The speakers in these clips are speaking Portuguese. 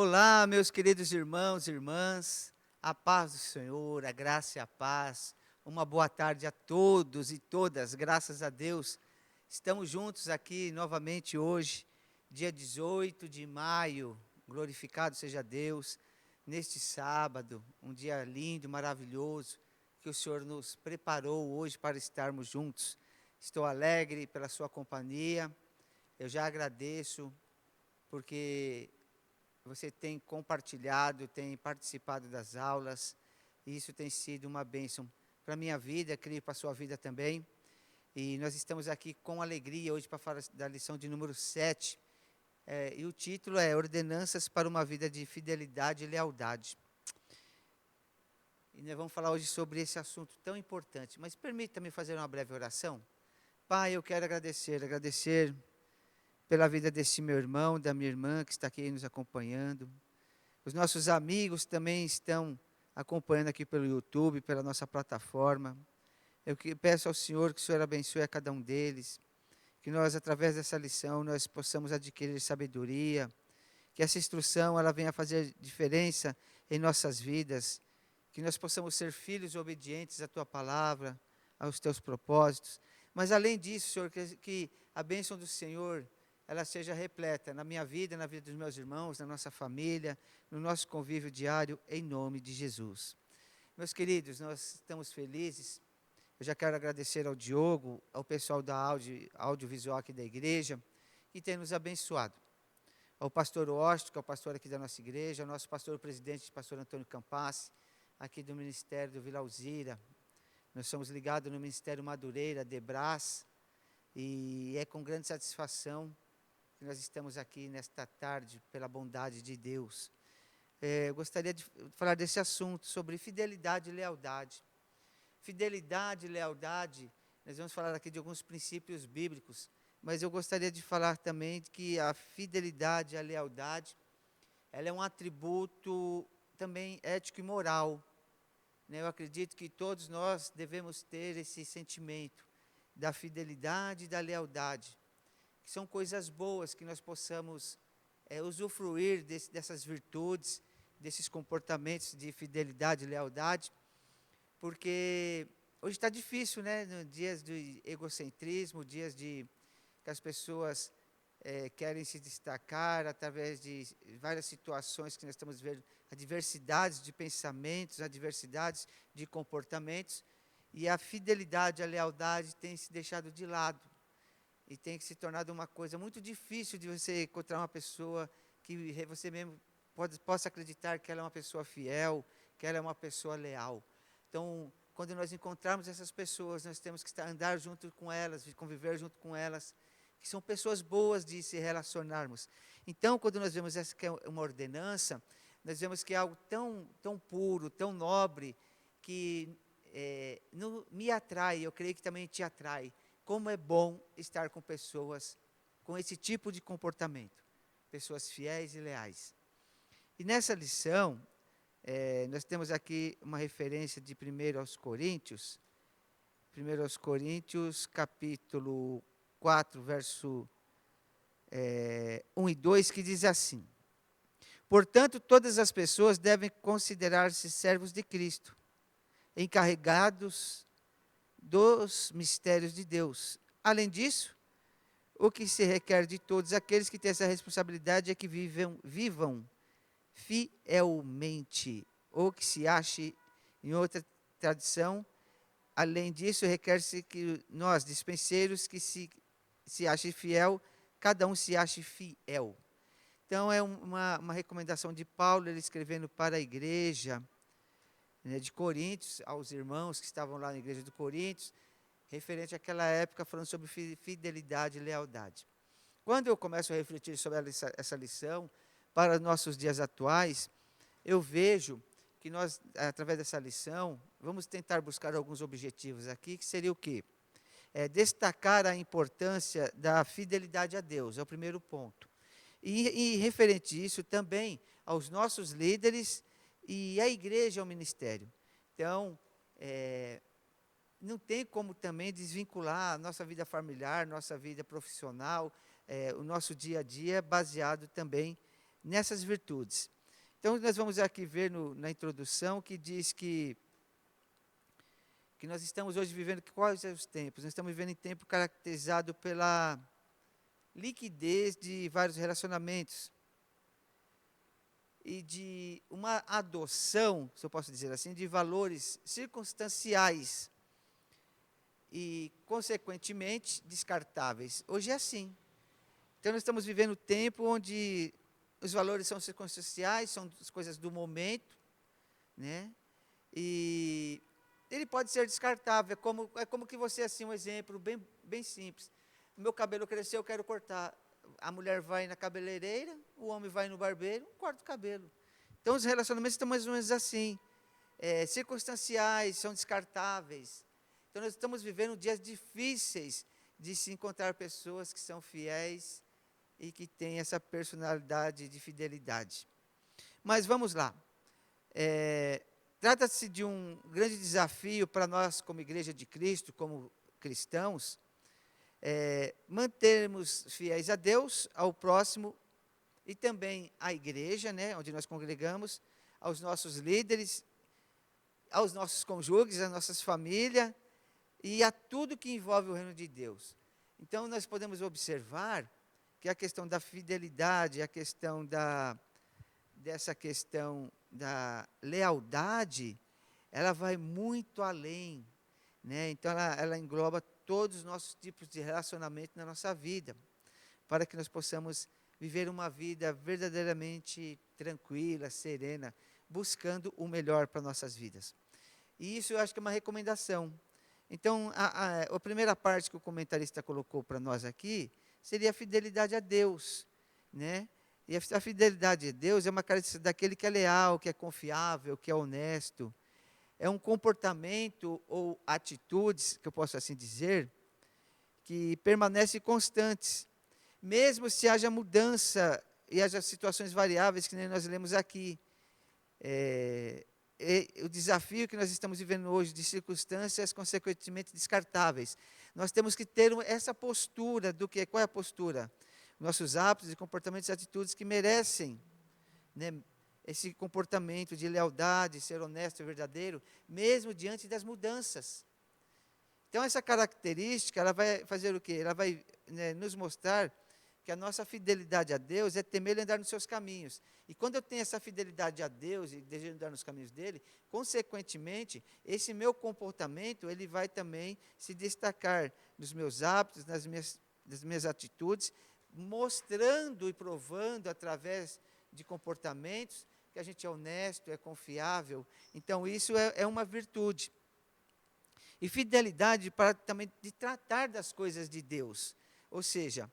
Olá, meus queridos irmãos e irmãs, a paz do Senhor, a graça e a paz. Uma boa tarde a todos e todas, graças a Deus. Estamos juntos aqui novamente hoje, dia 18 de maio. Glorificado seja Deus, neste sábado, um dia lindo, maravilhoso, que o Senhor nos preparou hoje para estarmos juntos. Estou alegre pela sua companhia, eu já agradeço, porque você tem compartilhado, tem participado das aulas, e isso tem sido uma bênção para a minha vida, creio para a sua vida também. E nós estamos aqui com alegria hoje para falar da lição de número 7, e o título é Ordenanças para uma Vida de Fidelidade e Lealdade. E nós vamos falar hoje sobre esse assunto tão importante, mas permita-me fazer uma breve oração. Pai, eu quero agradecer pela vida desse meu irmão, da minha irmã que está aqui nos acompanhando. Os nossos amigos também estão acompanhando aqui pelo YouTube, pela nossa plataforma. Peço ao Senhor que o Senhor abençoe a cada um deles, que nós, através dessa lição, nós possamos adquirir sabedoria, que essa instrução ela venha fazer diferença em nossas vidas, que nós possamos ser filhos obedientes à Tua palavra, aos Teus propósitos. Mas, além disso, Senhor, que a bênção do Senhor ela seja repleta na minha vida, na vida dos meus irmãos, na nossa família, no nosso convívio diário, em nome de Jesus. Meus queridos, nós estamos felizes. Eu já quero agradecer ao Diogo, ao pessoal da audiovisual aqui da igreja, que tem nos abençoado. Ao pastor Washington, que é o pastor aqui da nossa igreja, ao nosso pastor presidente, pastor Antônio Campas, aqui do Ministério do Vila Alzira. Nós somos ligados no Ministério Madureira, Debras, e é com grande satisfação que nós estamos aqui nesta tarde, pela bondade de Deus. Eu gostaria de falar desse assunto, sobre fidelidade e lealdade. Fidelidade e lealdade, nós vamos falar aqui de alguns princípios bíblicos, mas eu gostaria de falar também de que a fidelidade e a lealdade, ela é um atributo também ético e moral. Eu acredito que todos nós devemos ter esse sentimento da fidelidade e da lealdade, que são coisas boas, que nós possamos usufruir dessas virtudes, desses comportamentos de fidelidade e lealdade, porque hoje está difícil, né? Dias de egocentrismo, dias que as pessoas querem se destacar através de várias situações que nós estamos vendo, adversidades de pensamentos, adversidades de comportamentos, e a fidelidade, a lealdade tem se deixado de lado. E tem se tornado uma coisa muito difícil de você encontrar uma pessoa que você mesmo possa acreditar que ela é uma pessoa fiel, que ela é uma pessoa leal. Então, quando nós encontrarmos essas pessoas, nós temos que andar junto com elas, conviver junto com elas, que são pessoas boas de se relacionarmos. Então, quando nós vemos essa que é uma ordenança, nós vemos que é algo tão puro, tão nobre, que me atrai, eu creio que também te atrai. Como é bom estar com pessoas com esse tipo de comportamento, pessoas fiéis e leais. E nessa lição, nós temos aqui uma referência de 1 aos Coríntios, 1 aos Coríntios, capítulo 4, verso 1 e 2, que diz assim: Portanto, todas as pessoas devem considerar-se servos de Cristo, encarregados dos mistérios de Deus. Além disso, o que se requer de todos aqueles que têm essa responsabilidade é que vivam fielmente, ou que se ache em outra tradição. Além disso, requer-se que nós, dispenseiros, que se ache fiel, cada um se ache fiel. Então, é uma recomendação de Paulo, ele escrevendo para a igreja de Coríntios, aos irmãos que estavam lá na igreja de Coríntios, referente àquela época, falando sobre fidelidade e lealdade. Quando eu começo a refletir sobre essa lição, para os nossos dias atuais, eu vejo que nós, através dessa lição, vamos tentar buscar alguns objetivos aqui, que seria o quê? Destacar a importância da fidelidade a Deus, é o primeiro ponto. E referente a isso também aos nossos líderes e à igreja, ao ministério. Então, não tem como também desvincular a nossa vida familiar, nossa vida profissional, o nosso dia a dia, baseado também nessas virtudes. Então, nós vamos aqui ver na introdução que diz que nós estamos hoje vivendo, quais são os tempos? Nós estamos vivendo em tempo caracterizado pela liquidez de vários relacionamentos e de uma adoção, se eu posso dizer assim, de valores circunstanciais e, consequentemente, descartáveis. Hoje é assim. Então, nós estamos vivendo um tempo onde os valores são circunstanciais, são as coisas do momento, né? E ele pode ser descartável, é como que você, assim, um exemplo bem simples. O meu cabelo cresceu, eu quero cortar. A mulher vai na cabeleireira, o homem vai no barbeiro, corta o cabelo. Então, os relacionamentos estão mais ou menos assim, circunstanciais, são descartáveis. Então, nós estamos vivendo dias difíceis de se encontrar pessoas que são fiéis e que têm essa personalidade de fidelidade. Mas vamos lá. Trata-se de um grande desafio para nós, como Igreja de Cristo, como cristãos, mantermos fiéis a Deus, ao próximo e também à igreja, né, onde nós congregamos, aos nossos líderes, aos nossos cônjuges, às nossas famílias e a tudo que envolve o reino de Deus. Então, nós podemos observar que a questão da fidelidade, a questão dessa questão da lealdade, ela vai muito além, né? Então, ela engloba todos os nossos tipos de relacionamento na nossa vida, para que nós possamos viver uma vida verdadeiramente tranquila, serena, buscando o melhor para nossas vidas. E isso eu acho que é uma recomendação. Então, a primeira parte que o comentarista colocou para nós aqui seria a fidelidade a Deus, né? E a fidelidade a Deus é uma característica daquele que é leal, que é confiável, que é honesto. É um comportamento ou atitudes, que eu posso assim dizer, que permanecem constantes, mesmo se haja mudança e haja situações variáveis, que nem nós lemos aqui. O desafio que nós estamos vivendo hoje de circunstâncias consequentemente descartáveis. Nós temos que ter essa postura do que? Qual é a postura? Nossos hábitos e comportamentos e atitudes que merecem, né, esse comportamento de lealdade, ser honesto e verdadeiro, mesmo diante das mudanças. Então, essa característica, ela vai fazer o quê? Ela vai, né, nos mostrar que a nossa fidelidade a Deus é temer e andar nos seus caminhos. E quando eu tenho essa fidelidade a Deus e desejo andar nos caminhos dele, consequentemente, esse meu comportamento, ele vai também se destacar nos meus hábitos, nas minhas atitudes, mostrando e provando através de comportamentos que a gente é honesto, é confiável. Então, isso é uma virtude. E fidelidade para também de tratar das coisas de Deus. Ou seja,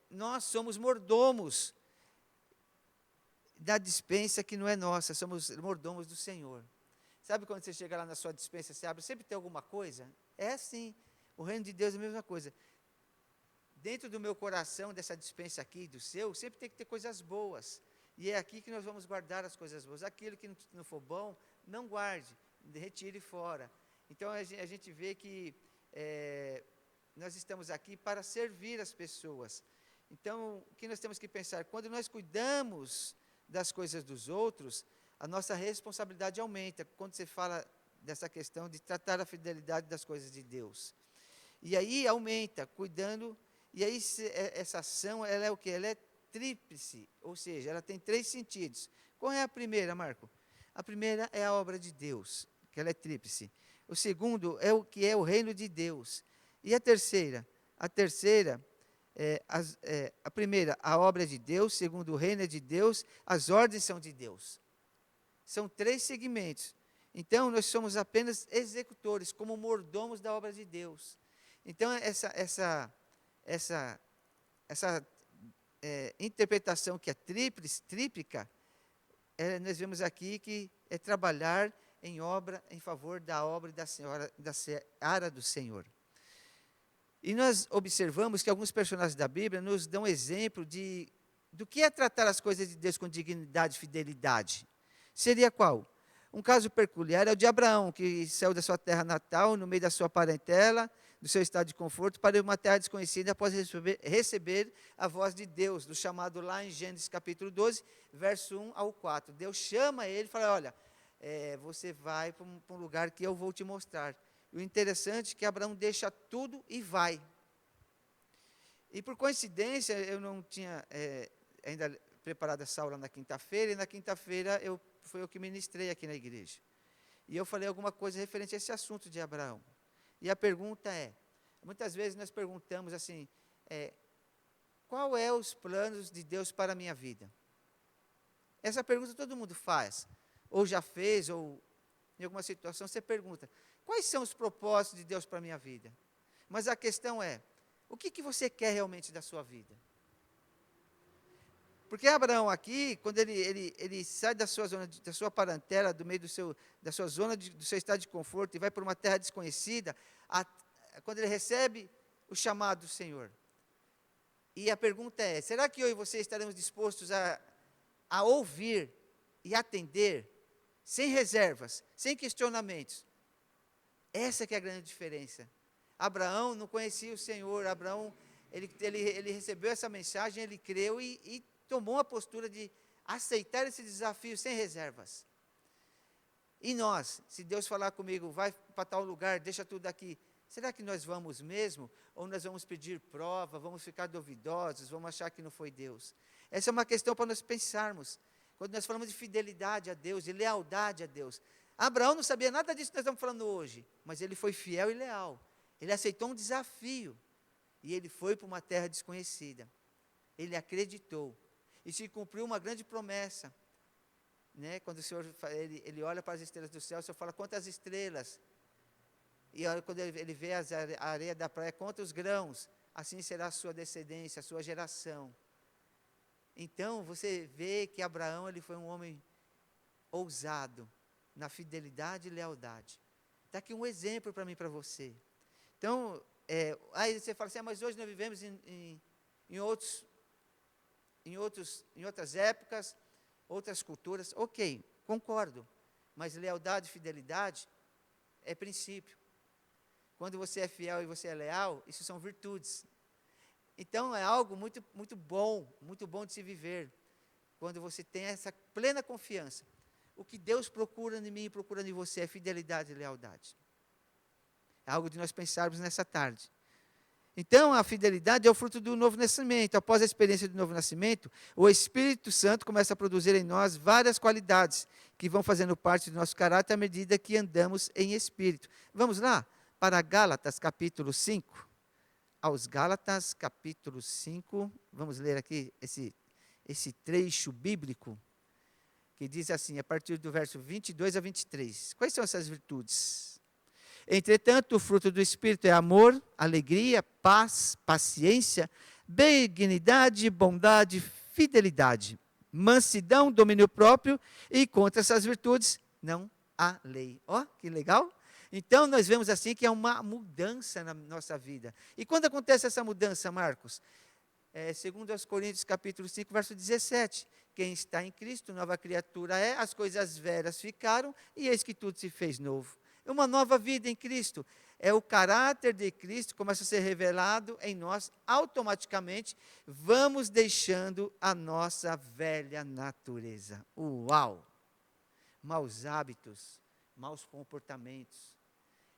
nós somos mordomos da despensa que não é nossa, somos mordomos do Senhor. Sabe quando você chega lá na sua despensa, você abre, sempre tem alguma coisa? É assim, o reino de Deus é a mesma coisa. Dentro do meu coração, dessa despensa aqui, do seu, sempre tem que ter coisas boas. E é aqui que nós vamos guardar as coisas boas. Aquilo que não for bom, não guarde, retire fora. Então, a gente vê que nós estamos aqui para servir as pessoas. Então, o que nós temos que pensar? Quando nós cuidamos das coisas dos outros, a nossa responsabilidade aumenta. Quando você fala dessa questão de tratar a fidelidade das coisas de Deus. E aí aumenta, cuidando. E aí essa ação, ela é o quê? Ela é tríplice, ou seja, ela tem 3 sentidos. Qual é a primeira, Marco? A primeira é a obra de Deus, que ela é tríplice. O segundo é o que é o reino de Deus. E a terceira? A terceira, a primeira, a obra é de Deus. Segundo, o reino é de Deus. As ordens são de Deus. São 3 segmentos. Então, nós somos apenas executores, como mordomos da obra de Deus. Então, essa interpretação que é tríplica, nós vemos aqui que é trabalhar em favor da obra e da seara do Senhor. E nós observamos que alguns personagens da Bíblia nos dão exemplo do que é tratar as coisas de Deus com dignidade e fidelidade. Seria qual? Um caso peculiar é o de Abraão, que saiu da sua terra natal, no meio da sua parentela, do seu estado de conforto para ir uma terra desconhecida após receber a voz de Deus, do chamado lá em Gênesis capítulo 12, verso 1 ao 4. Deus chama ele e fala, olha, você vai para um lugar que eu vou te mostrar. E o interessante é que Abraão deixa tudo e vai. E por coincidência, eu não tinha ainda preparado essa aula na quinta-feira, e na quinta-feira foi eu que ministrei aqui na igreja. E eu falei alguma coisa referente a esse assunto de Abraão. E a pergunta muitas vezes nós perguntamos assim, qual é os planos de Deus para a minha vida? Essa pergunta todo mundo faz, ou já fez, ou em alguma situação você pergunta, quais são os propósitos de Deus para a minha vida? Mas a questão é, o que você quer realmente da sua vida? Porque Abraão aqui, quando ele sai da sua zona, da sua parentela, do meio da sua zona, do seu estado de conforto, e vai para uma terra desconhecida, quando ele recebe o chamado do Senhor. E a pergunta é, será que eu e você estaremos dispostos a ouvir e atender, sem reservas, sem questionamentos? Essa que é a grande diferença. Abraão não conhecia o Senhor, Abraão, ele recebeu essa mensagem, ele creu e tomou a postura de aceitar esse desafio sem reservas. E nós, se Deus falar comigo, vai para tal lugar, deixa tudo aqui, será que nós vamos mesmo? Ou nós vamos pedir prova, vamos ficar duvidosos, vamos achar que não foi Deus? Essa é uma questão para nós pensarmos. Quando nós falamos de fidelidade a Deus, de lealdade a Deus. Abraão não sabia nada disso que nós estamos falando hoje, mas ele foi fiel e leal. Ele aceitou um desafio e ele foi para uma terra desconhecida. Ele acreditou e se cumpriu uma grande promessa. Né? Quando o Senhor ele olha para as estrelas do céu, o Senhor fala, quantas estrelas? E quando ele vê a areia da praia, conta os grãos, assim será a sua descendência, a sua geração. Então, você vê que Abraão ele foi um homem ousado, na fidelidade e lealdade. Está aqui um exemplo para mim e para você. Então, aí você fala assim, mas hoje nós vivemos em outras épocas, outras culturas. Ok, concordo. Mas lealdade e fidelidade é princípio. Quando você é fiel e você é leal, isso são virtudes. Então, é algo muito, muito bom de se viver. Quando você tem essa plena confiança. O que Deus procura em mim e procura em você é fidelidade e lealdade. É algo de nós pensarmos nessa tarde. Então, a fidelidade é o fruto do novo nascimento. Após a experiência do novo nascimento, o Espírito Santo começa a produzir em nós várias qualidades que vão fazendo parte do nosso caráter à medida que andamos em Espírito. Vamos lá? Para Gálatas, capítulo 5. Aos Gálatas, capítulo 5. Vamos ler aqui esse trecho bíblico, que diz assim, a partir do verso 22 a 23. Quais são essas virtudes? Entretanto, o fruto do Espírito é amor, alegria, paz, paciência, benignidade, bondade, fidelidade, mansidão, domínio próprio, e contra essas virtudes não há lei. Ó, que legal! Então, nós vemos assim que é uma mudança na nossa vida. E quando acontece essa mudança, Marcos? Segundo aos Coríntios, capítulo 5, verso 17. Quem está em Cristo, nova criatura é, as coisas velhas ficaram, e eis que tudo se fez novo. É uma nova vida em Cristo. É o caráter de Cristo começa a ser revelado em nós, automaticamente vamos deixando a nossa velha natureza. Uau! Maus hábitos, maus comportamentos.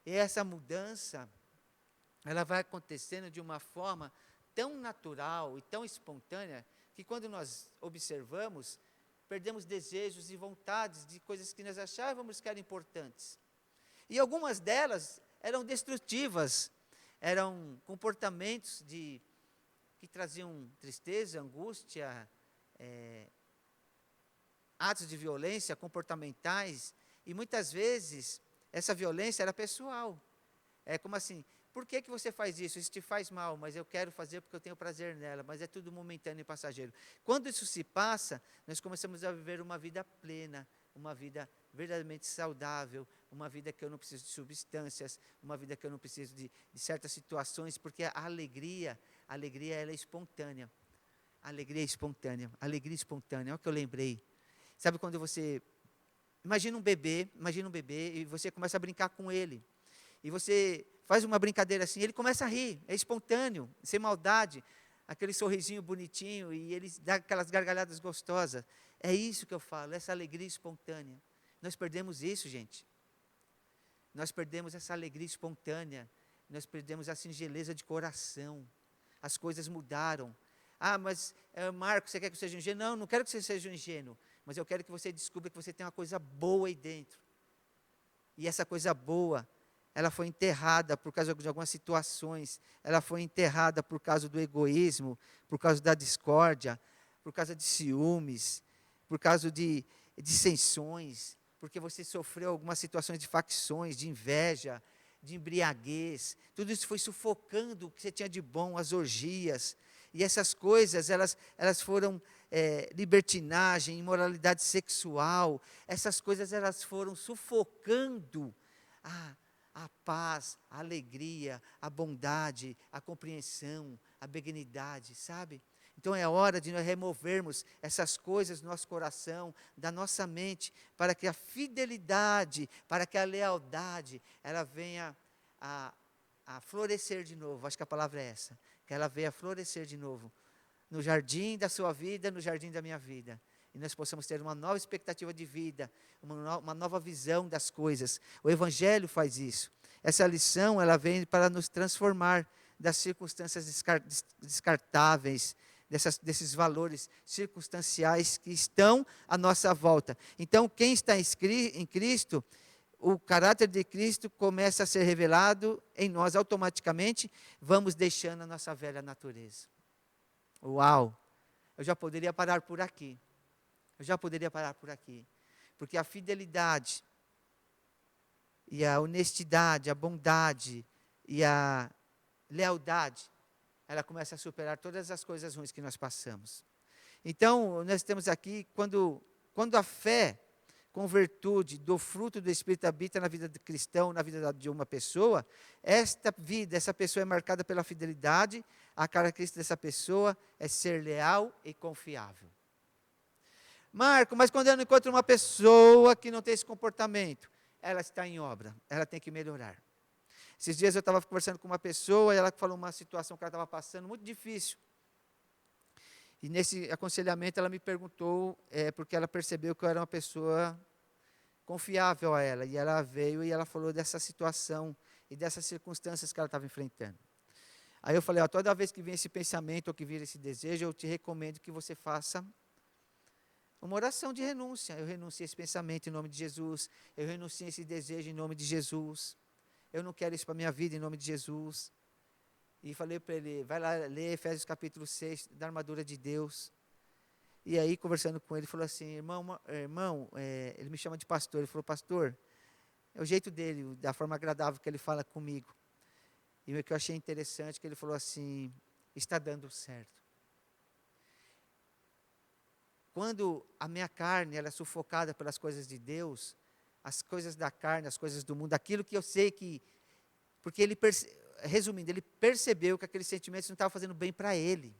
E essa mudança, ela vai acontecendo de uma forma tão natural e tão espontânea, que quando nós observamos, perdemos desejos e vontades de coisas que nós achávamos que eram importantes. E algumas delas eram destrutivas, eram comportamentos que traziam tristeza, angústia, atos de violência comportamentais, e muitas vezes essa violência era pessoal. É como assim, por que você faz isso? Isso te faz mal, mas eu quero fazer porque eu tenho prazer nela, mas é tudo momentâneo e passageiro. Quando isso se passa, nós começamos a viver uma vida plena, uma vida verdadeiramente saudável, uma vida que eu não preciso de substâncias, uma vida que eu não preciso de certas situações, porque a alegria ela é espontânea. Alegria espontânea, olha o que eu lembrei. Sabe quando você, imagina um bebê e você começa a brincar com ele. E você faz uma brincadeira assim, ele começa a rir, é espontâneo, sem maldade, aquele sorrisinho bonitinho, e ele dá aquelas gargalhadas gostosas. É isso que eu falo, essa alegria espontânea. Nós perdemos isso, gente. Nós perdemos essa alegria espontânea, nós perdemos a singeleza de coração. As coisas mudaram. Ah, mas Marcos, você quer que eu seja ingênuo? Não, não quero que você seja um ingênuo, mas eu quero que você descubra que você tem uma coisa boa aí dentro. E essa coisa boa, ela foi enterrada por causa de algumas situações, ela foi enterrada por causa do egoísmo, por causa da discórdia, por causa de ciúmes, por causa de dissensões, porque você sofreu algumas situações de facções, de inveja, de embriaguez. Tudo isso foi sufocando o que você tinha de bom, as orgias. E essas coisas, elas foram libertinagem, imoralidade sexual. Essas coisas, elas foram sufocando a paz, a alegria, a bondade, a compreensão, a benignidade, sabe? Então é hora de nós removermos essas coisas do nosso coração, da nossa mente, para que a fidelidade, para que a lealdade, ela venha a florescer de novo. Acho que a palavra é essa, que ela venha a florescer de novo, no jardim da sua vida, no jardim da minha vida. E nós possamos ter uma nova expectativa de vida, uma nova visão das coisas. O Evangelho faz isso. Essa lição, ela vem para nos transformar das circunstâncias descartáveis, desses valores circunstanciais que estão à nossa volta. Então, quem está em Cristo, o caráter de Cristo começa a ser revelado em nós automaticamente, vamos deixando a nossa velha natureza. Uau! Eu já poderia parar por aqui. Porque a fidelidade e a honestidade, a bondade e a lealdade, ela começa a superar todas as coisas ruins que nós passamos. Então, nós temos aqui, quando a fé, com virtude do fruto do Espírito habita na vida do cristão, na vida de uma pessoa, essa pessoa é marcada pela fidelidade, a característica dessa pessoa é ser leal e confiável. Marco, mas quando eu não encontro uma pessoa que não tem esse comportamento, ela está em obra, ela tem que melhorar. Esses dias eu estava conversando com uma pessoa, e ela falou uma situação que ela estava passando muito difícil. E nesse aconselhamento ela me perguntou, porque ela percebeu que eu era uma pessoa confiável a ela. E ela veio e ela falou dessa situação e dessas circunstâncias que ela estava enfrentando. Aí eu falei, toda vez que vem esse pensamento ou que vir esse desejo, eu te recomendo que você faça uma oração de renúncia. Eu renuncio a esse pensamento em nome de Jesus. Eu renuncio a esse desejo em nome de Jesus. Eu não quero isso para a minha vida em nome de Jesus. E falei para ele, vai lá ler Efésios capítulo 6, da armadura de Deus. E aí, conversando com ele, falou assim, irmão, ele me chama de pastor. Ele falou, pastor, é o jeito dele, da forma agradável que ele fala comigo. E o que eu achei interessante, que ele falou assim, está dando certo. Quando a minha carne ela é sufocada pelas coisas de Deus, as coisas da carne, as coisas do mundo, aquilo que eu sei que... Porque ele, resumindo, ele percebeu que aqueles sentimentos não estavam fazendo bem para ele.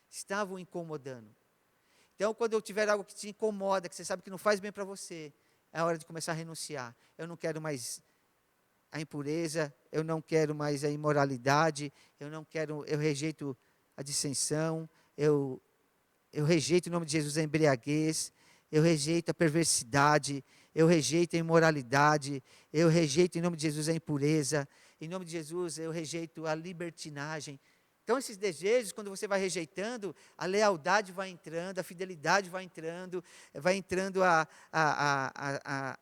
Estavam incomodando. Então, quando eu tiver algo que te incomoda, que você sabe que não faz bem para você, é hora de começar a renunciar. Eu não quero mais a impureza, eu não quero mais a imoralidade, eu rejeito a dissensão, eu rejeito em nome de Jesus a embriaguez, eu rejeito a perversidade, eu rejeito a imoralidade, eu rejeito em nome de Jesus a impureza, em nome de Jesus eu rejeito a libertinagem. Então esses desejos, quando você vai rejeitando, a lealdade vai entrando, a fidelidade vai entrando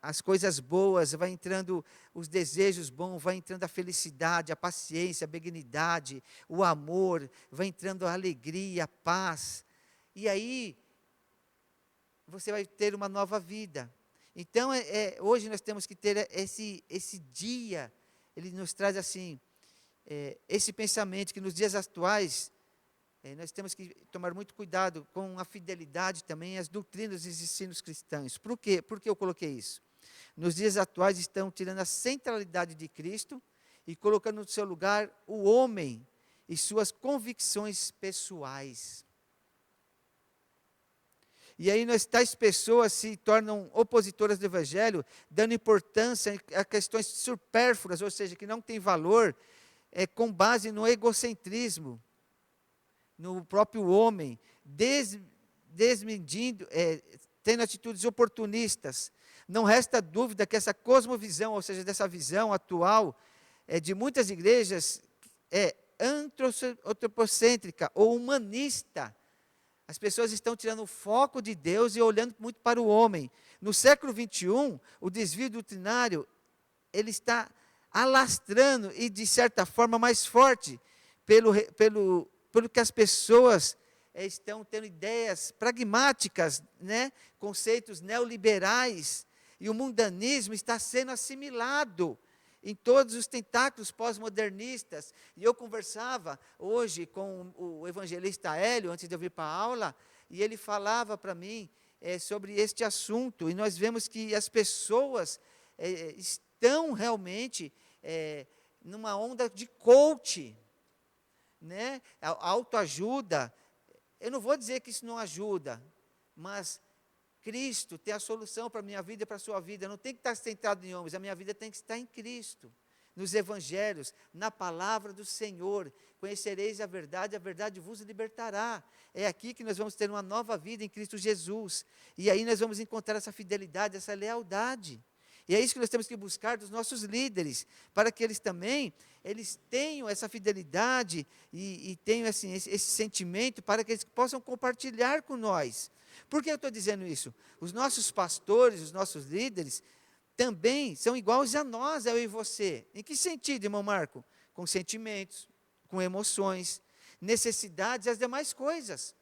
as coisas boas, vai entrando os desejos bons, vai entrando a felicidade, a paciência, a benignidade, o amor, vai entrando a alegria, a paz. E aí, você vai ter uma nova vida. Então, hoje nós temos que ter esse dia, ele nos traz assim, esse pensamento que nos dias atuais, nós temos que tomar muito cuidado com a fidelidade também, as doutrinas e os ensinos cristãos. Por quê? Por que eu coloquei isso? Nos dias atuais estão tirando a centralidade de Cristo e colocando no seu lugar o homem e suas convicções pessoais. E aí tais pessoas se tornam opositoras do Evangelho, dando importância a questões supérfluas, ou seja, que não têm valor, com base no egocentrismo, no próprio homem, desmedindo, tendo atitudes oportunistas. Não resta dúvida que essa cosmovisão, ou seja, dessa visão atual de muitas igrejas, é antropocêntrica ou humanista. As pessoas estão tirando o foco de Deus e olhando muito para o homem. No século XXI, o desvio doutrinário, ele está alastrando e, de certa forma, mais forte, pelo que as pessoas estão tendo ideias pragmáticas, né? Conceitos neoliberais, e o mundanismo está sendo assimilado em todos os tentáculos pós-modernistas. E eu conversava hoje com o evangelista Hélio, antes de eu vir para a aula, e ele falava para mim sobre este assunto, e nós vemos que as pessoas estão realmente numa onda de coach, né? A autoajuda. Eu não vou dizer que isso não ajuda, mas Cristo tem a solução para a minha vida e para a sua vida. Não tem que estar centrado em homens, a minha vida tem que estar em Cristo, nos evangelhos, na palavra do Senhor. Conhecereis a verdade vos libertará. É aqui que nós vamos ter uma nova vida em Cristo Jesus. E aí nós vamos encontrar essa fidelidade, essa lealdade. E é isso que nós temos que buscar dos nossos líderes, para que eles também, eles tenham essa fidelidade e tenham assim, esse sentimento, para que eles possam compartilhar com nós. Por que eu estou dizendo isso? Os nossos pastores, os nossos líderes, também são iguais a nós, eu e você. Em que sentido, irmão Marco? Com sentimentos, com emoções, necessidades e as demais coisas.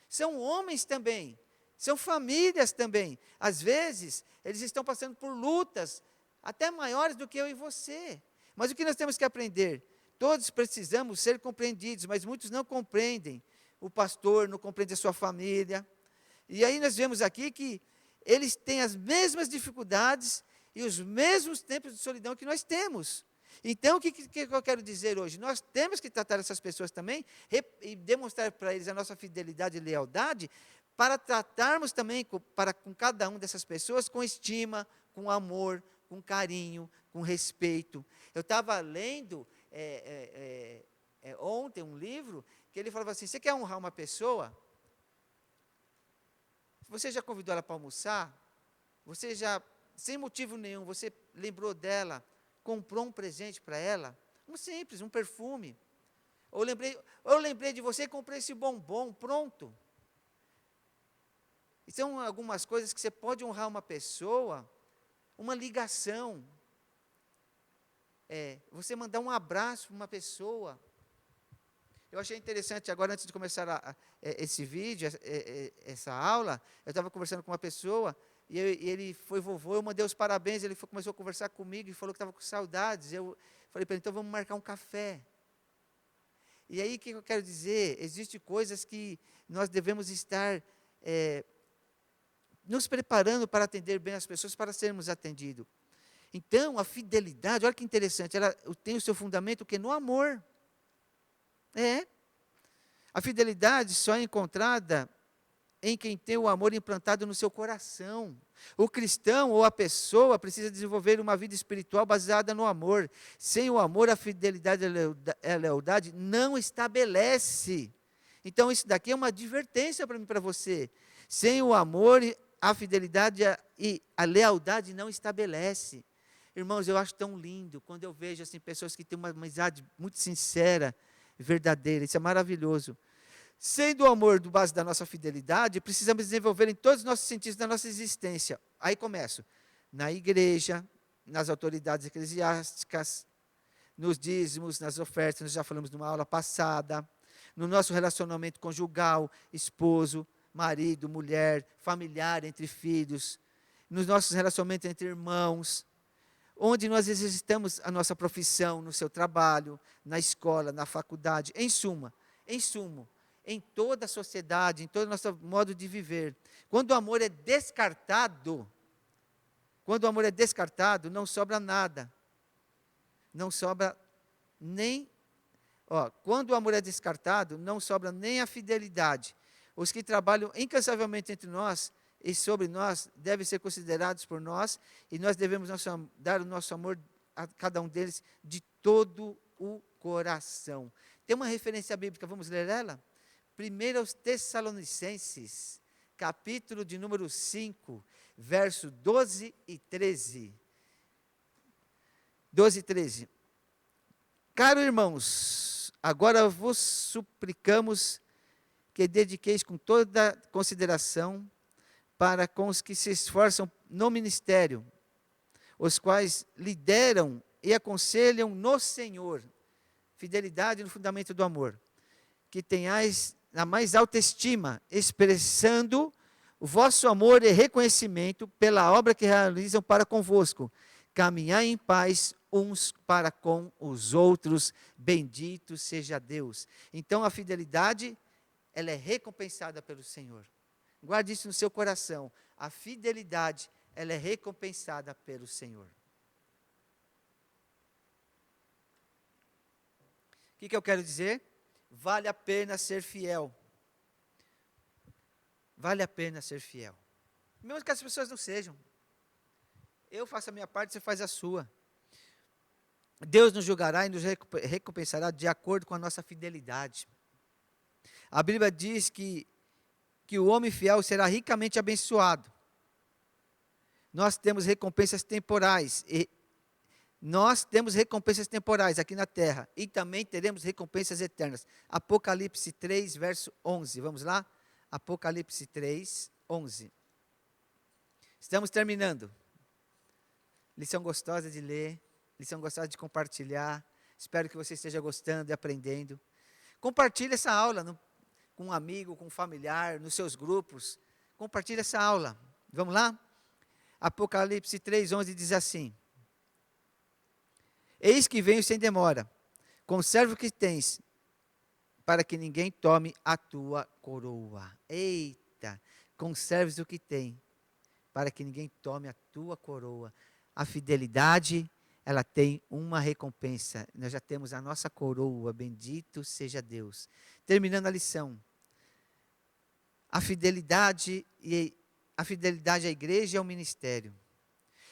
São homens também, são famílias também. Às vezes, eles estão passando por lutas, até maiores do que eu e você. Mas o que nós temos que aprender? Todos precisamos ser compreendidos, mas muitos não compreendem. O pastor não compreende a sua família. E aí nós vemos aqui que eles têm as mesmas dificuldades e os mesmos tempos de solidão que nós temos. Então, o que eu quero dizer hoje? Nós temos que tratar essas pessoas também e demonstrar para eles a nossa fidelidade e lealdade, para tratarmos também com cada uma dessas pessoas com estima, com amor, com carinho, com respeito. Eu estava lendo ontem um livro que ele falava assim: você quer honrar uma pessoa? Você já convidou ela para almoçar? Você já, sem motivo nenhum, você lembrou dela, comprou um presente para ela? Um simples, um perfume. Eu lembrei de você e comprei esse bombom, pronto. E são algumas coisas que você pode honrar uma pessoa, uma ligação. Você mandar um abraço para uma pessoa. Eu achei interessante, agora antes de começar esse vídeo, essa aula, eu estava conversando com uma pessoa, e ele foi vovô, eu mandei os parabéns, ele começou a conversar comigo e falou que estava com saudades. Eu falei para ele: então vamos marcar um café. E aí o que eu quero dizer? Existem coisas que nós devemos estar nos preparando para atender bem as pessoas, para sermos atendidos. Então, a fidelidade, olha que interessante, ela tem o seu fundamento no amor. A fidelidade só é encontrada em quem tem o amor implantado no seu coração. O cristão ou a pessoa precisa desenvolver uma vida espiritual baseada no amor. Sem o amor, a fidelidade e a lealdade não estabelece. Então, isso daqui é uma advertência para mim e para você. Sem o amor, a fidelidade e a lealdade não estabelece. Irmãos, eu acho tão lindo quando eu vejo assim, pessoas que têm uma amizade muito sincera, verdadeira. Isso é maravilhoso. Sendo o amor do base da nossa fidelidade, precisamos desenvolver em todos os nossos sentidos da nossa existência. Aí começo. Na igreja, nas autoridades eclesiásticas, nos dízimos, nas ofertas, nós já falamos numa aula passada, no nosso relacionamento conjugal, esposo, marido, mulher, familiar, entre filhos, nos nossos relacionamentos entre irmãos, onde nós exercitamos a nossa profissão, no seu trabalho, na escola, na faculdade, em suma, em toda a sociedade, em todo o nosso modo de viver. Quando o amor é descartado, não sobra nada. Não sobra nem... quando o amor é descartado, não sobra nem a fidelidade. Os que trabalham incansavelmente entre nós e sobre nós devem ser considerados por nós, e nós devemos dar o nosso amor a cada um deles de todo o coração. Tem uma referência bíblica, vamos ler ela? 1 aos Tessalonicenses, capítulo de número 5, verso 12 e 13. 12 e 13. Caro irmãos, agora vos suplicamos que dediqueis com toda consideração para com os que se esforçam no ministério, os quais lideram e aconselham no Senhor, fidelidade no fundamento do amor, que tenhais a mais alta estima, expressando o vosso amor e reconhecimento pela obra que realizam para convosco, caminhar em paz uns para com os outros, bendito seja Deus. Então a fidelidade, ela é recompensada pelo Senhor. Guarde isso no seu coração. A fidelidade, ela é recompensada pelo Senhor. O que eu quero dizer? Vale a pena ser fiel. Vale a pena ser fiel. Mesmo que as pessoas não sejam. Eu faço a minha parte, você faz a sua. Deus nos julgará e nos recompensará de acordo com a nossa fidelidade. A Bíblia diz que o homem fiel será ricamente abençoado. Nós temos recompensas temporais. Nós temos recompensas temporais aqui na terra. E também teremos recompensas eternas. Apocalipse 3, verso 11. Vamos lá? Apocalipse 3, 11. Estamos terminando. Lição gostosa de ler. Lição gostosa de compartilhar. Espero que você esteja gostando e aprendendo. Compartilhe essa aula com um amigo, com um familiar, nos seus grupos. Compartilhe essa aula. Vamos lá? Apocalipse 3, 11 diz assim: Eis que venho sem demora. Conserva o que tens, para que ninguém tome a tua coroa. Eita! Conserves o que tem, para que ninguém tome a tua coroa. A fidelidade, ela tem uma recompensa. Nós já temos a nossa coroa, bendito seja Deus. Terminando a lição. A fidelidade à igreja e ao ministério.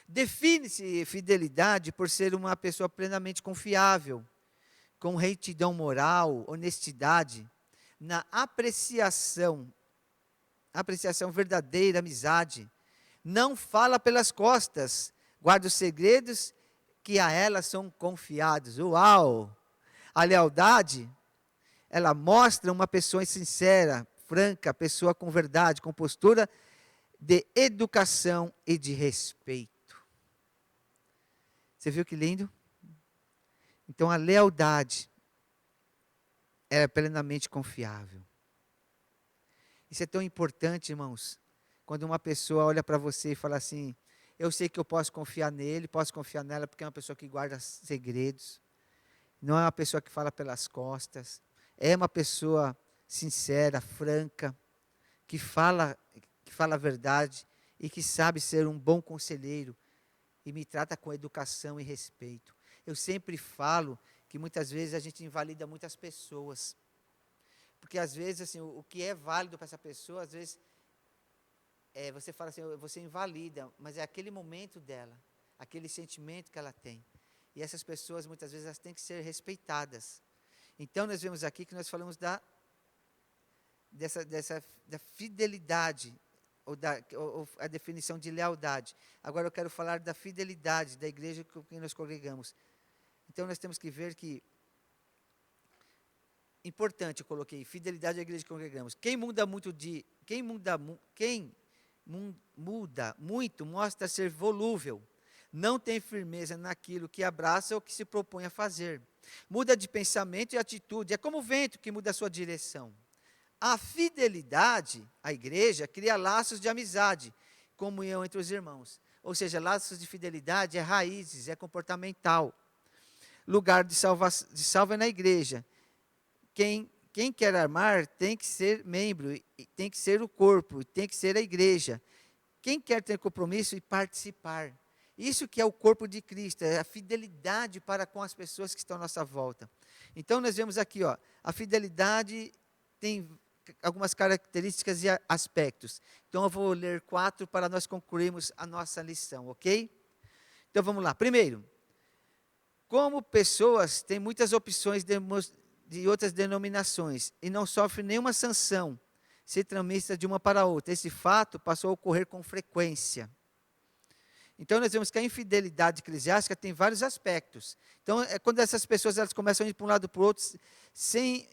Define-se fidelidade por ser uma pessoa plenamente confiável, com retidão moral, honestidade, na apreciação verdadeira, amizade. Não fala pelas costas, guarda os segredos que a ela são confiados. Uau! A lealdade, ela mostra uma pessoa sincera, franca, pessoa com verdade, com postura de educação e de respeito. Você viu que lindo? Então a lealdade é plenamente confiável. Isso é tão importante, irmãos, quando uma pessoa olha para você e fala assim: eu sei que eu posso confiar nele, posso confiar nela, porque é uma pessoa que guarda segredos, não é uma pessoa que fala pelas costas, é uma pessoa sincera, franca, que fala a verdade e que sabe ser um bom conselheiro e me trata com educação e respeito. Eu sempre falo que muitas vezes a gente invalida muitas pessoas, porque às vezes assim, o que é válido para essa pessoa, às vezes você fala assim, você invalida, mas é aquele momento dela, aquele sentimento que ela tem. E essas pessoas muitas vezes elas têm que ser respeitadas. Então nós vemos aqui que nós falamos da fidelidade, ou a definição de lealdade. Agora eu quero falar da fidelidade da igreja com quem nós congregamos. Então nós temos que ver que, importante, eu coloquei, fidelidade à igreja que congregamos. Quem muda muito mostra ser volúvel, não tem firmeza naquilo que abraça ou que se propõe a fazer. Muda de pensamento e atitude, é como o vento que muda a sua direção. A fidelidade à igreja cria laços de amizade, comunhão entre os irmãos. Ou seja, laços de fidelidade é raízes, é comportamental. Lugar de salva é na igreja. Quem quer amar tem que ser membro, tem que ser o corpo, tem que ser a igreja. Quem quer ter compromisso e participar. Isso que é o corpo de Cristo, é a fidelidade para com as pessoas que estão à nossa volta. Então nós vemos aqui, a fidelidade tem algumas características e aspectos. Então, eu vou ler 4 para nós concluirmos a nossa lição, ok? Então, vamos lá. Primeiro, como pessoas têm muitas opções de outras denominações e não sofrem nenhuma sanção se tramita de uma para outra. Esse fato passou a ocorrer com frequência. Então, nós vemos que a infidelidade eclesiástica tem vários aspectos. Então, quando essas pessoas elas começam a ir para um lado para o outro, sem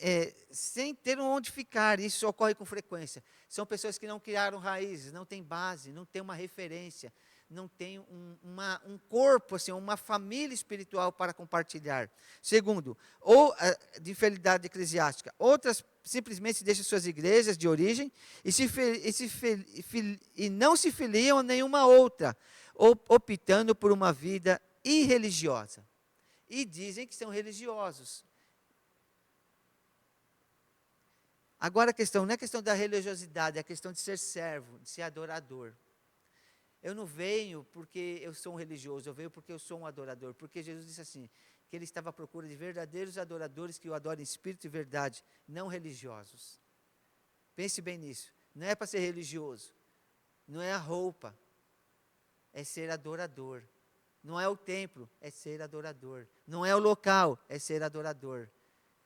ter onde ficar, isso ocorre com frequência. São pessoas que não criaram raízes, não têm base, não têm uma referência, não têm um corpo, assim, uma família espiritual para compartilhar. Segundo, ou de infidelidade eclesiástica. Outras simplesmente deixam suas igrejas de origem e não se filiam a nenhuma outra, optando por uma vida irreligiosa. E dizem que são religiosos. Agora a questão não é a questão da religiosidade, é a questão de ser servo, de ser adorador. Eu não venho porque eu sou um religioso, eu venho porque eu sou um adorador. Porque Jesus disse assim, que ele estava à procura de verdadeiros adoradores que o adorem em espírito e verdade, não religiosos. Pense bem nisso. Não é para ser religioso, não é a roupa, é ser adorador. Não é o templo, é ser adorador. Não é o local, é ser adorador.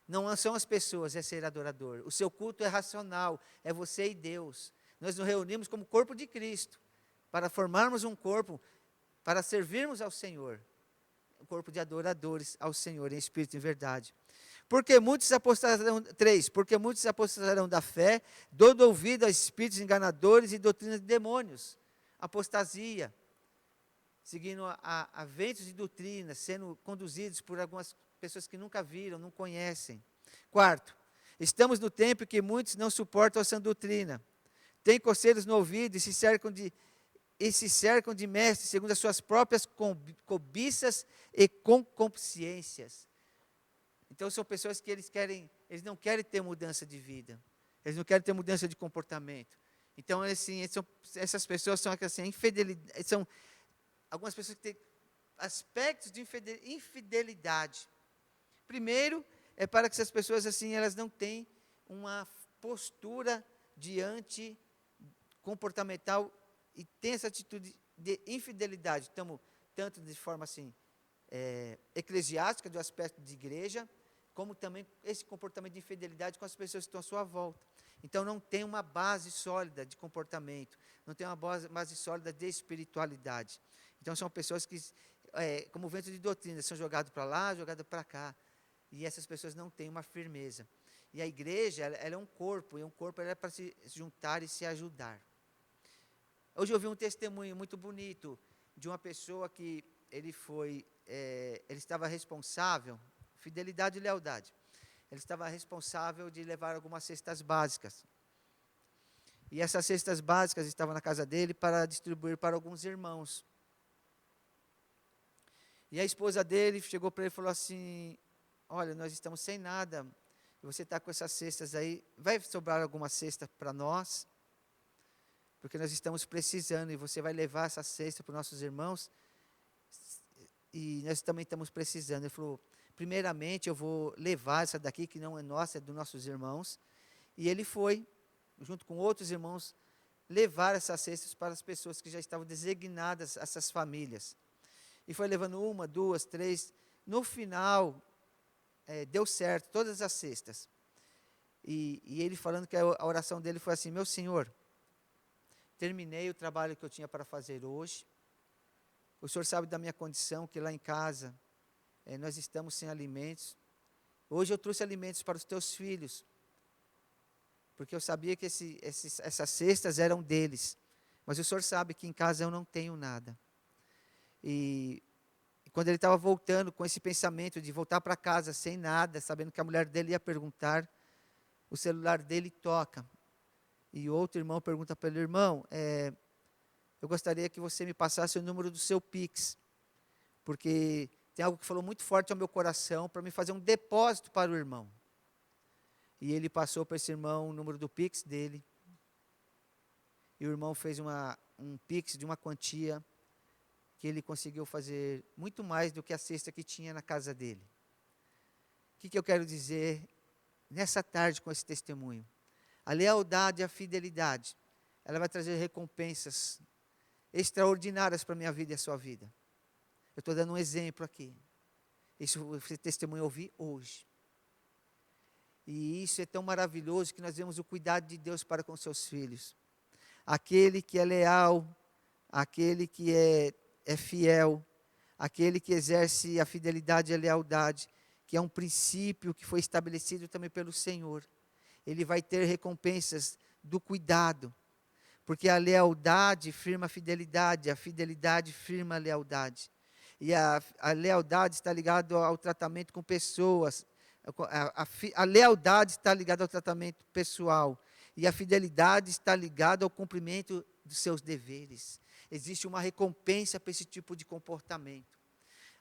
Não são as pessoas, é ser adorador. O seu culto é racional, é você e Deus. Nós nos reunimos como corpo de Cristo, para formarmos um corpo, para servirmos ao Senhor. Um corpo de adoradores ao Senhor, em espírito e em verdade. Porque muitos apostarão, 3, porque muitos apostarão da fé, dando ouvido a espíritos enganadores e doutrinas de demônios. Apostasia. Seguindo a ventos de doutrinas, sendo conduzidos por algumas pessoas que nunca viram, não conhecem. 4, estamos no tempo que muitos não suportam a sã doutrina, têm coceiros no ouvido e se cercam de mestres, segundo as suas próprias cobiças e concupiscências. Então são pessoas que eles não querem ter mudança de vida, eles não querem ter mudança de comportamento. Então, assim, essas pessoas são assim, infidelidade, são algumas pessoas que têm aspectos de infidelidade. Primeiro, é para que essas pessoas assim, elas não têm uma postura diante comportamental e têm essa atitude de infidelidade, tanto de forma assim, eclesiástica, do aspecto de igreja, como também esse comportamento de infidelidade com as pessoas que estão à sua volta. Então, não tem uma base sólida de comportamento, não tem uma base sólida de espiritualidade. Então, são pessoas que, como vento de doutrina, são jogados para lá, jogados para cá. E essas pessoas não têm uma firmeza. E a igreja, ela é um corpo, e um corpo ela é para se juntar e se ajudar. Hoje eu vi um testemunho muito bonito de uma pessoa que ele estava responsável, fidelidade e lealdade. Ele estava responsável de levar algumas cestas básicas. E essas cestas básicas estavam na casa dele para distribuir para alguns irmãos. E a esposa dele chegou para ele e falou assim, olha, nós estamos sem nada, e você está com essas cestas aí, vai sobrar alguma cesta para nós? Porque nós estamos precisando, e você vai levar essa cesta para os nossos irmãos, e nós também estamos precisando. Ele falou, primeiramente eu vou levar essa daqui, que não é nossa, é dos nossos irmãos. E ele foi, junto com outros irmãos, levar essas cestas para as pessoas que já estavam designadas, essas famílias. E foi levando 1, 2, 3. No final, deu certo, todas as cestas. E ele falando que a oração dele foi assim, meu Senhor, terminei o trabalho que eu tinha para fazer hoje. O Senhor sabe da minha condição, que lá em casa nós estamos sem alimentos. Hoje eu trouxe alimentos para os teus filhos, porque eu sabia que essas cestas eram deles. Mas o Senhor sabe que em casa eu não tenho nada. E quando ele estava voltando com esse pensamento de voltar para casa sem nada, sabendo que a mulher dele ia perguntar, o celular dele toca. E outro irmão pergunta para ele, irmão, eu gostaria que você me passasse o número do seu Pix, porque tem algo que falou muito forte ao meu coração para me fazer um depósito para o irmão. E ele passou para esse irmão o número do Pix dele. E o irmão fez um Pix de uma quantia que ele conseguiu fazer muito mais do que a cesta que tinha na casa dele. O que eu quero dizer nessa tarde com esse testemunho? A lealdade e a fidelidade, ela vai trazer recompensas extraordinárias para a minha vida e a sua vida. Eu estou dando um exemplo aqui. Isso você testemunho ouvi hoje. E isso é tão maravilhoso que nós vemos o cuidado de Deus para com seus filhos. Aquele que é leal, aquele que é fiel, aquele que exerce a fidelidade e a lealdade, que é um princípio que foi estabelecido também pelo Senhor. Ele vai ter recompensas do cuidado, porque a lealdade firma a fidelidade firma a lealdade. E a lealdade está ligada ao tratamento com pessoas, a lealdade está ligada ao tratamento pessoal, e a fidelidade está ligada ao cumprimento dos seus deveres. Existe uma recompensa para esse tipo de comportamento.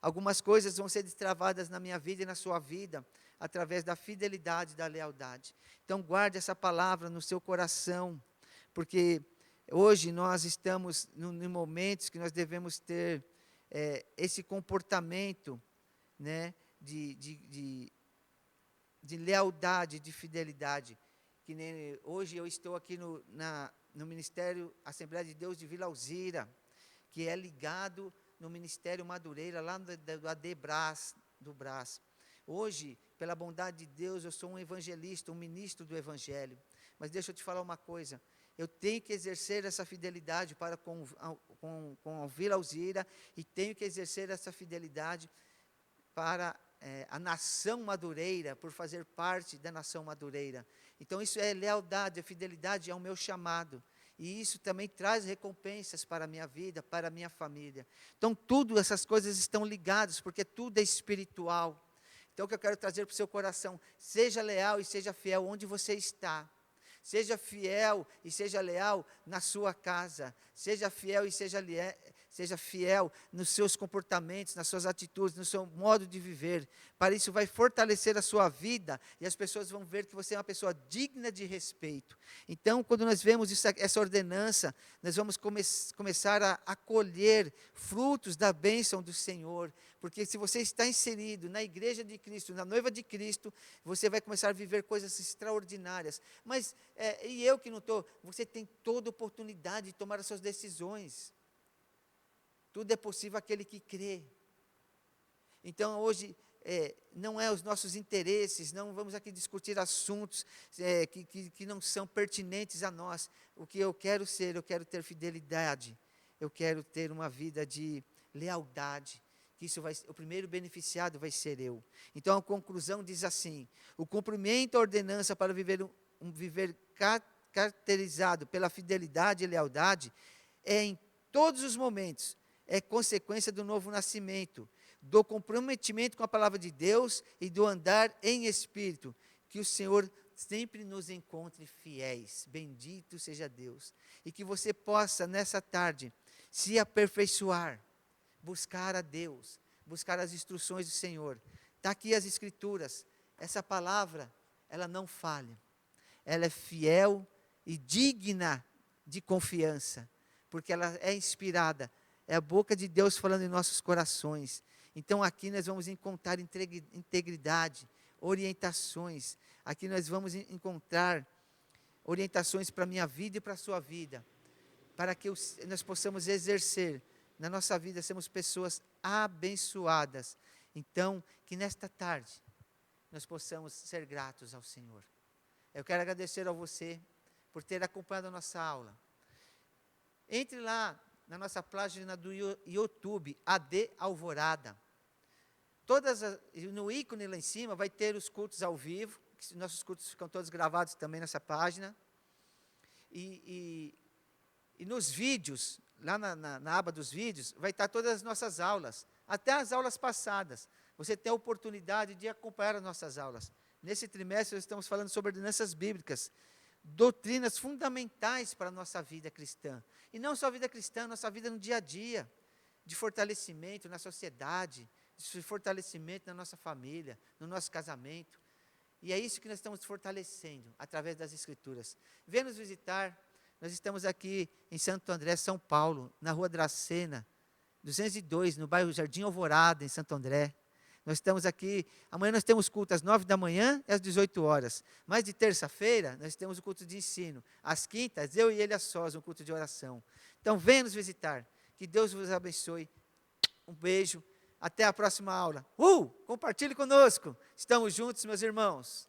Algumas coisas vão ser destravadas na minha vida e na sua vida, através da fidelidade e da lealdade. Então guarde essa palavra no seu coração, porque hoje nós estamos em momentos que nós devemos ter esse comportamento, né, de lealdade, de fidelidade. Que nem hoje eu estou aqui no Ministério Assembleia de Deus de Vila Alzira, que é ligado no Ministério Madureira, lá do ADBRAS, do Brás. Hoje, pela bondade de Deus, eu sou um evangelista, um ministro do Evangelho. Mas deixa eu te falar uma coisa, eu tenho que exercer essa fidelidade para com a Vila Alzira, e tenho que exercer essa fidelidade para a nação madureira, por fazer parte da nação madureira. Então isso é lealdade, a fidelidade é o meu chamado. E isso também traz recompensas para a minha vida, para a minha família. Então tudo essas coisas estão ligadas, porque tudo é espiritual. Então o que eu quero trazer para o seu coração, seja leal e seja fiel onde você está. Seja fiel e seja leal na sua casa. Seja fiel e seja fiel nos seus comportamentos, nas suas atitudes, no seu modo de viver. Para isso vai fortalecer a sua vida e as pessoas vão ver que você é uma pessoa digna de respeito. Então, quando nós vemos essa ordenança, nós vamos começar a colher frutos da bênção do Senhor. Porque se você está inserido na igreja de Cristo, na noiva de Cristo, você vai começar a viver coisas extraordinárias. Mas, e eu que não estou, você tem toda a oportunidade de tomar as suas decisões. Tudo é possível àquele que crê. Então, hoje, não é os nossos interesses, não vamos aqui discutir assuntos que não são pertinentes a nós. O que eu quero ser, eu quero ter fidelidade, eu quero ter uma vida de lealdade, que o primeiro beneficiado vai ser eu. Então, a conclusão diz assim: o cumprimento da ordenança para viver viver caracterizado pela fidelidade e lealdade é em todos os momentos, é consequência do novo nascimento, do comprometimento com a palavra de Deus e do andar em espírito. Que o Senhor sempre nos encontre fiéis. Bendito seja Deus. E que você possa, nessa tarde, se aperfeiçoar, buscar a Deus, buscar as instruções do Senhor. Está aqui as Escrituras. Essa palavra, ela não falha. Ela é fiel e digna de confiança, porque ela é inspirada. É a boca de Deus falando em nossos corações. Então aqui nós vamos encontrar integridade, orientações. Aqui nós vamos encontrar orientações para a minha vida e para a sua vida, para que nós possamos exercer na nossa vida, sermos pessoas abençoadas. Então, que nesta tarde nós possamos ser gratos ao Senhor. Eu quero agradecer a você por ter acompanhado a nossa aula. Entre lá na nossa página do YouTube, AD Alvorada. No ícone lá em cima vai ter os cultos ao vivo, nossos cultos ficam todos gravados também nessa página. E nos vídeos, lá na aba dos vídeos, vai estar todas as nossas aulas, até as aulas passadas. Você tem a oportunidade de acompanhar as nossas aulas. Nesse trimestre, nós estamos falando sobre ordenanças bíblicas, doutrinas fundamentais para a nossa vida cristã. E não só a vida cristã, nossa vida no dia a dia, de fortalecimento na sociedade, de fortalecimento na nossa família, no nosso casamento. E é isso que nós estamos fortalecendo, através das Escrituras. Venha nos visitar, nós estamos aqui em Santo André, São Paulo, na Rua Dracena, 202, no bairro Jardim Alvorada, em Santo André. Nós estamos aqui, amanhã nós temos culto às 9 da manhã e às 18 horas. Mas de terça-feira, nós temos o culto de ensino. Às quintas, eu e ele a sós, um culto de oração. Então, venha nos visitar. Que Deus vos abençoe. Um beijo. Até a próxima aula. Compartilhe conosco. Estamos juntos, meus irmãos.